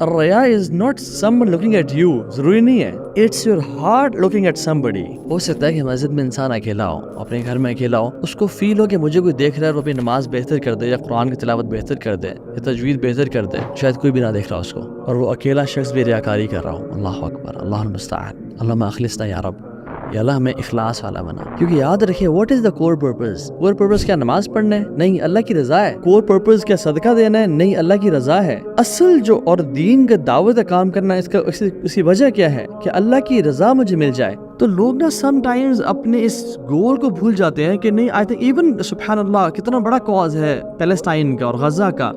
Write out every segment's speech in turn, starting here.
الریا is not someone looking at you، ضروری نہیں ہے، it's your heart looking at somebody۔ ہو سکتا ہے کہ مسجد میں انسان اکیلا ہو، اپنے گھر میں اکیلا ہو، اس کو فیل ہو کہ مجھے کوئی دیکھ رہا ہے اور اپنی نماز بہتر کر دے، یا قرآن کی تلاوت بہتر کر دے، یا تجوید بہتر کر دے، شاید کوئی بھی نہ دیکھ رہا اس کو، اور وہ اکیلا شخص بھی ریاکاری کر رہا ہو۔ اللہ اکبر، اللہ المستعان، اللہم اخلصنا یا رب، یا اللہ ہمیں اخلاص والا بنا۔ کیونکہ یاد رکھیں، what is the core purpose? Core purpose کیا نماز پڑھنا ہے؟ نہیں، اللہ کی رضا ہے۔ کور پرپز کیا صدقہ دینا ہے؟ نہیں، اللہ کی رضا ہے۔ اصل جو اور دین کا دعوت کا کام کرنا ہے، اس کی وجہ کیا ہے؟ کہ اللہ کی رضا مجھے مل جائے۔ تو لوگ نا سم ٹائمز اپنے اس گول کو بھول جاتے ہیں کہ نہیں، آئی تھنک ایون سبحان اللہ کتنا بڑا کاز ہے پیلسٹائن کا اور غزہ کا،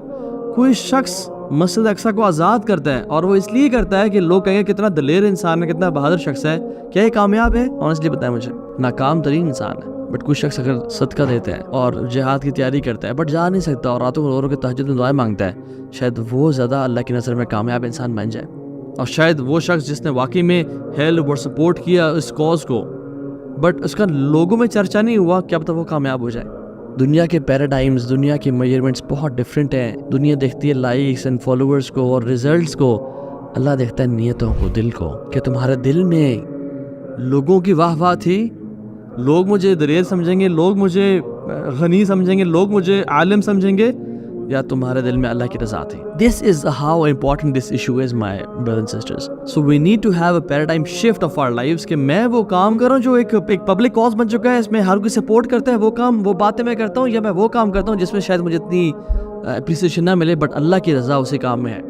کوئی شخص مسجد اقصی کو آزاد کرتا ہے، اور وہ اس لیے کرتا ہے کہ لوگ کہیں گے کتنا دلیر انسان ہے، کتنا بہادر شخص ہے۔ کیا یہ کامیاب ہے؟ آنیسٹلی بتائیں مجھے، ناکام ترین انسان ہے۔ بٹ کوئی شخص اگر صدقہ دیتا ہے اور جہاد کی تیاری کرتا ہے بٹ جا نہیں سکتا، اور راتوں کو رو کے تہجد میں دعائیں مانگتا ہے، شاید وہ زیادہ اللہ کی نظر میں کامیاب انسان بن جائے۔ اور شاید وہ شخص جس نے واقعی میں ہیلپ اور سپورٹ کیا اس کاز کو، بٹ اس کا لوگوں میں چرچا نہیں ہوا، کیا پتہ وہ کامیاب ہو جائے۔ دنیا کے پیراڈائمز، دنیا کے میجرمنٹس بہت ڈفرینٹ ہیں۔ دنیا دیکھتی ہے لائکس اینڈ فالوورز کو اور ریزلٹس کو، اللہ دیکھتا ہے نیتوں کو، دل کو، کہ تمہارے دل میں لوگوں کی واہ واہ تھی، لوگ مجھے دلیر سمجھیں گے، لوگ مجھے غنی سمجھیں گے، لوگ مجھے عالم سمجھیں گے، یا تمہارے دل میں اللہ کی رضا تھی۔ This is how important this issue is, my brothers and sisters. So we need to have a paradigm shift of our lives کہ میں وہ کام کروں جو ایک پبلک کاز بن چکا ہے، اس میں ہر کوئی سپورٹ کرتا ہے، وہ کام وہ باتیں میں کرتا ہوں، یا میں وہ کام کرتا ہوں جس میں شاید مجھے اتنی اپریسیشن نہ ملے بٹ اللہ کی رضا اسی کام میں ہے۔